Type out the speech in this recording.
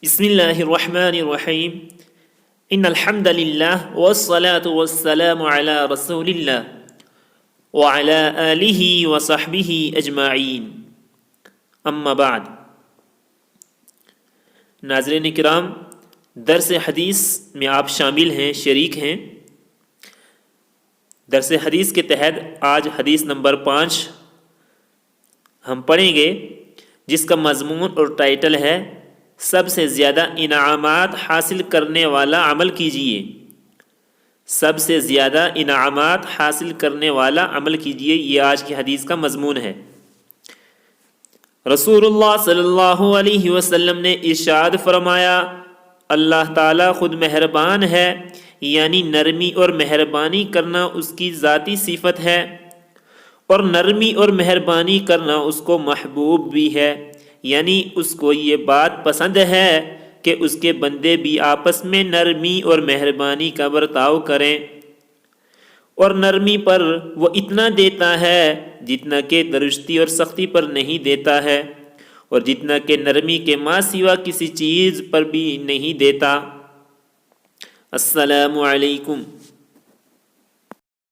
بسم اللہ الرحمن الرحیم ان الحمد للہ والصلاة والسلام علی رسول اللہ وعلی آلہ وصحبہ اجمعین اما بعد۔ ناظرین کرام، درس حدیث میں آپ شامل ہیں، شریک ہیں۔ درس حدیث کے تحت آج حدیث نمبر 5 ہم پڑھیں گے، جس کا مضمون اور ٹائٹل ہے سب سے زیادہ انعامات حاصل کرنے والا عمل کیجئے۔ سب سے زیادہ انعامات حاصل کرنے والا عمل کیجئے، یہ آج کی حدیث کا مضمون ہے۔ رسول اللہ صلی اللہ علیہ وسلم نے ارشاد فرمایا، اللہ تعالیٰ خود مہربان ہے، یعنی نرمی اور مہربانی کرنا اس کی ذاتی صفت ہے، اور نرمی اور مہربانی کرنا اس کو محبوب بھی ہے، یعنی اس کو یہ بات پسند ہے کہ اس کے بندے بھی آپس میں نرمی اور مہربانی کا برتاؤ کریں، اور نرمی پر وہ اتنا دیتا ہے جتنا کہ درستی اور سختی پر نہیں دیتا ہے، اور جتنا کہ نرمی کے ماں سوا کسی چیز پر بھی نہیں دیتا۔ السلام علیکم۔